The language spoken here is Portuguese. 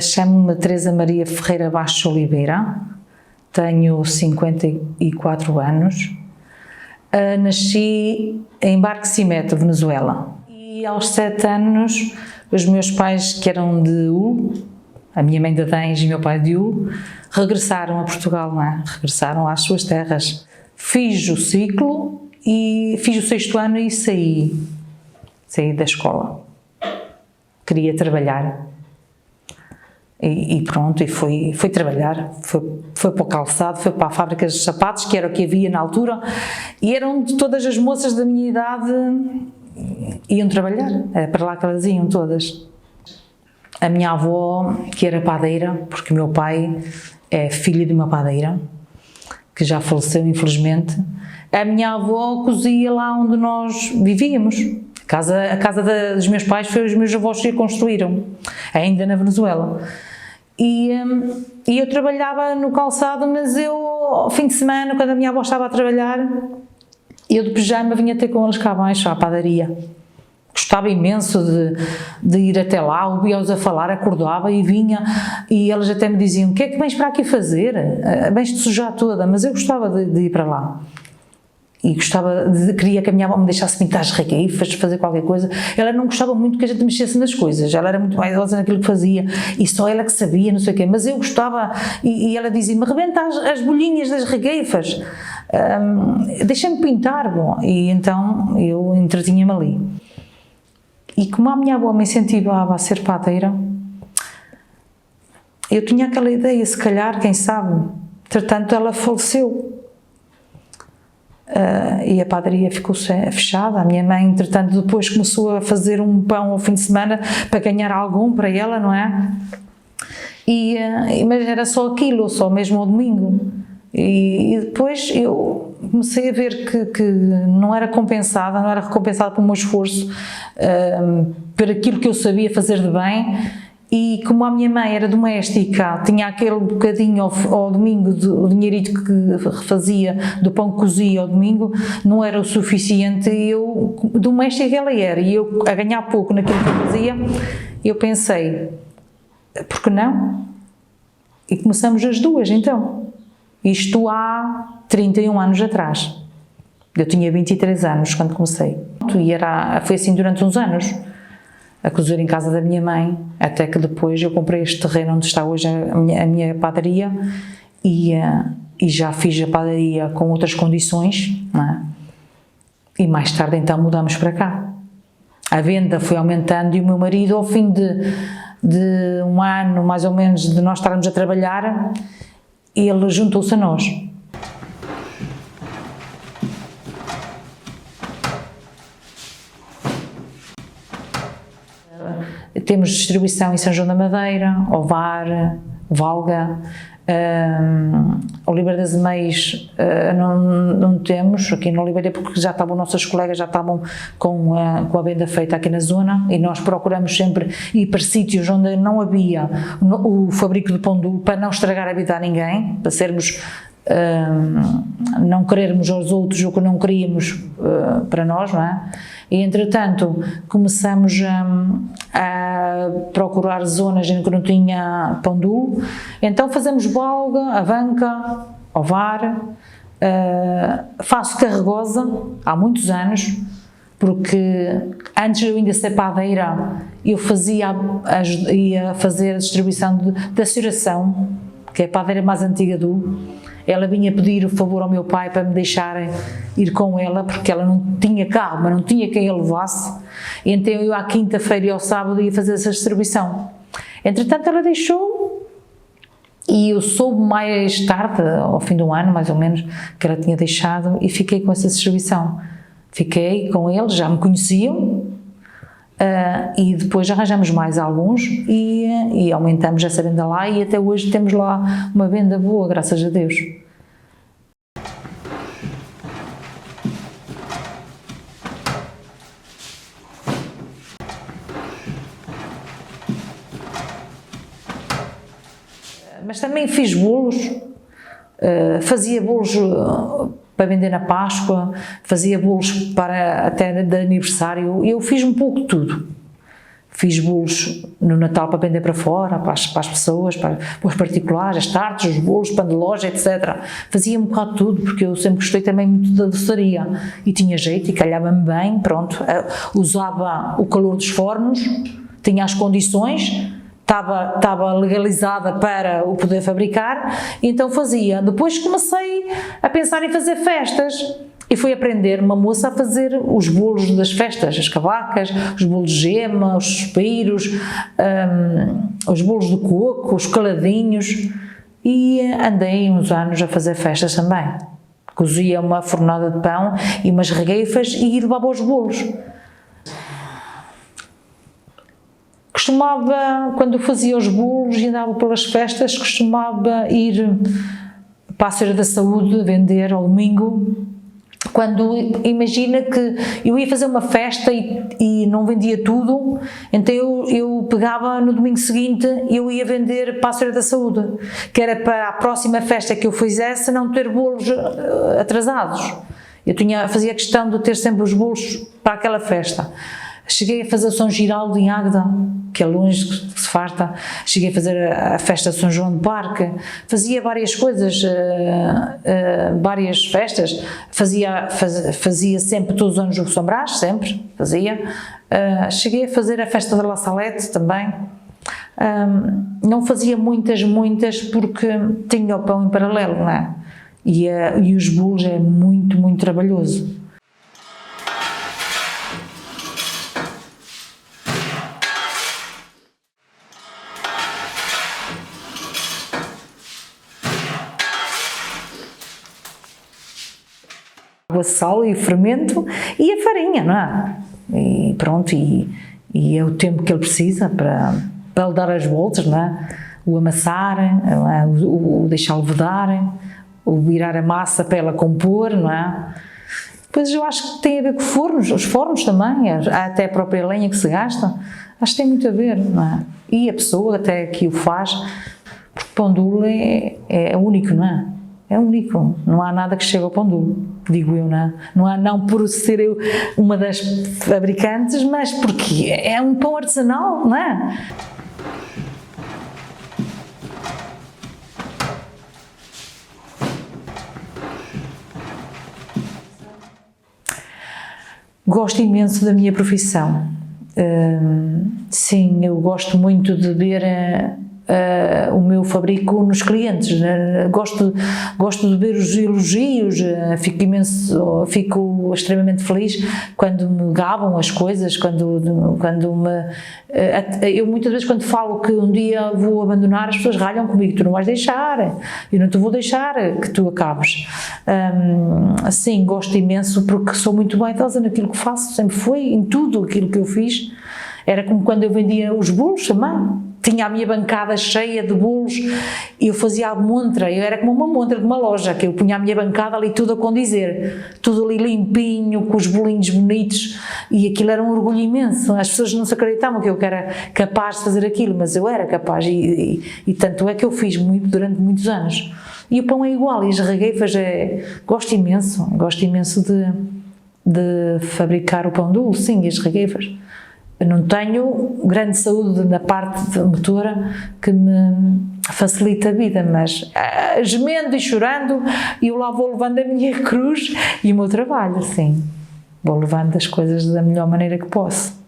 Chamo-me Teresa Maria Ferreira Bastos Oliveira, tenho 54 anos, nasci em Barquisimeto, Venezuela, e aos 7 anos os meus pais, que eram de Hulo, a minha mãe de Adães e o meu pai de Hulo, regressaram a Portugal, não é? Regressaram às suas terras. Fiz o ciclo e fiz o 6º ano e saí da escola. Queria trabalhar. E pronto, e fui trabalhar, foi para o calçado, foi para a fábrica de sapatos, que era o que havia na altura, e eram de todas as moças da minha idade, iam trabalhar, era para lá que elas iam todas. A minha avó, que era padeira, porque o meu pai é filho de uma padeira, que já faleceu infelizmente, a minha avó cozia lá onde nós vivíamos. A casa dos meus pais foi os meus avós que a construíram, ainda na Venezuela. E eu trabalhava no calçado, mas eu, ao fim de semana, quando a minha avó estava a trabalhar, eu de pijama vinha ter com eles cá abaixo, à padaria. Gostava imenso de ir até lá, ouvia-os a falar, acordava e vinha, e eles até me diziam: o que é que vens para aqui fazer? Vens-te sujar toda, mas eu gostava de ir para lá. E queria que a minha avó me deixasse pintar as regueifas, fazer qualquer coisa. Ela não gostava muito que a gente mexesse nas coisas, ela era muito vaidosa naquilo que fazia, e só ela que sabia, não sei o quê, mas eu gostava, e ela dizia-me: rebenta as bolhinhas das regueifas, deixa-me pintar, bom. E então eu entretinha-me ali. E como a minha avó me incentivava a ser padeira, eu tinha aquela ideia, se calhar, quem sabe, entretanto ela faleceu. E a padaria ficou fechada. A minha mãe, entretanto, depois começou a fazer um pão ao fim de semana para ganhar algum para ela, não é? Mas era só aquilo, só mesmo ao domingo. E depois eu comecei a ver que não era recompensada pelo meu esforço, por aquilo que eu sabia fazer de bem. E como a minha mãe era doméstica, tinha aquele bocadinho ao domingo, o dinheirito que fazia do pão que cozia ao domingo, não era o suficiente. Doméstica ela era, e eu a ganhar pouco naquilo que eu fazia, eu pensei: por que não? E começamos as duas então. Isto há 31 anos atrás. Eu tinha 23 anos quando comecei. E foi assim durante uns anos, a cozer em casa da minha mãe, até que depois eu comprei este terreno onde está hoje a minha padaria, e já fiz a padaria com outras condições, não é? E mais tarde então mudamos para cá. A venda foi aumentando e o meu marido, ao fim de um ano mais ou menos de nós estarmos a trabalhar, ele juntou-se a nós. Temos distribuição em São João da Madeira, Ovar, Valga, Oliveira das Meias não temos aqui na Oliveira, porque já estavam, nossas colegas já estavam com a venda feita aqui na zona, e nós procuramos sempre ir para sítios onde não havia o fabrico de pão duro, para não estragar a vida a ninguém, para sermos, não querermos aos outros o que não queríamos para nós, não é? E entretanto começamos a procurar zonas em que não tinha pão duro, então fazemos Valga, Avanca, Ovar, faço Carregosa há muitos anos, porque antes de eu ainda ser padeira eu ia fazer a distribuição da Ciração, que é a padeira mais antiga do. Ela vinha pedir o favor ao meu pai para me deixarem ir com ela, porque ela não tinha carro, mas não tinha quem a levasse. Então eu à quinta-feira e ao sábado ia fazer essa distribuição. Entretanto ela deixou, e eu soube mais tarde, ao fim do ano mais ou menos, que ela tinha deixado, e fiquei com essa distribuição. Fiquei com eles, já me conheciam, e depois arranjamos mais alguns e aumentamos essa venda lá, e até hoje temos lá uma venda boa, graças a Deus. Mas também fiz bolos, fazia bolos para vender na Páscoa, fazia bolos até de aniversário, eu fiz um pouco de tudo. Fiz bolos no Natal para vender para fora, para as pessoas, para os particulares, as tartes, os bolos, pão de loja, etc. Fazia um bocado de tudo, porque eu sempre gostei também muito da doçaria. E tinha jeito, e calhava-me bem, pronto. Usava o calor dos fornos, tinha as condições, estava legalizada para o poder fabricar, então fazia. Depois comecei a pensar em fazer festas. E fui aprender uma moça a fazer os bolos das festas, as cavacas, os bolos de gema, os suspiros, os bolos de coco, os caladinhos, e andei uns anos a fazer festas também. Cozia uma fornada de pão e umas regueifas e levava os bolos. Costumava, quando fazia os bolos e andava pelas festas, costumava ir para a Feira da Saúde vender ao domingo. Quando imagina que eu ia fazer uma festa e não vendia tudo, então eu pegava no domingo seguinte e eu ia vender para a Feira da Saúde, que era para a próxima festa que eu fizesse não ter bolos atrasados. Eu fazia questão de ter sempre os bolos para aquela festa. Cheguei a fazer São Giraldo em Águeda, que é longe, que se farta. Cheguei a fazer a festa de São João do Parque. Fazia várias coisas, várias festas. Fazia sempre, todos os anos, o São Brás, sempre, fazia. Cheguei a fazer a festa da La Salette também. Não fazia muitas, porque tinha o pão em paralelo, não é? E os bolos é muito, muito trabalhoso. A sal e o fermento e a farinha, não é? E pronto, e é o tempo que ele precisa para lhe dar as voltas, não é? O amassar, o deixar levedar, o virar a massa para ela compor, não é? Depois eu acho que tem a ver com fornos, os fornos também, há até a própria lenha que se gasta, acho que tem muito a ver, não é? E a pessoa até que o faz, porque o pão duro é único, não é? É único, não há nada que chegue ao pão duro, digo eu, não é? Não por ser eu uma das fabricantes, mas porque é um pão artesanal, não é? Gosto imenso da minha profissão. Sim, eu gosto muito de ver o meu fabrico nos clientes. Gosto de ver os elogios, fico extremamente feliz quando me gabam as coisas, eu muitas vezes quando falo que um dia vou abandonar, as pessoas ralham comigo, tu não vais deixar, eu não te vou deixar que tu acabes. Sim, gosto imenso porque sou muito vaidosa naquilo que faço, sempre foi, em tudo aquilo que eu fiz. Era como quando eu vendia os bolos também. Tinha a minha bancada cheia de bolos e eu fazia a montra, eu era como uma montra de uma loja, que eu punha a minha bancada ali tudo a condizer, tudo ali limpinho, com os bolinhos bonitos, e aquilo era um orgulho imenso. As pessoas não se acreditavam que eu era capaz de fazer aquilo, mas eu era capaz, e tanto é que eu fiz durante muitos anos. E o pão é igual, e as regueifas gosto imenso de fabricar o pão duro, sim, e as regueifas. Eu não tenho grande saúde na parte motora que me facilita a vida, mas gemendo e chorando, eu lá vou levando a minha cruz e o meu trabalho, sim. Vou levando as coisas da melhor maneira que posso.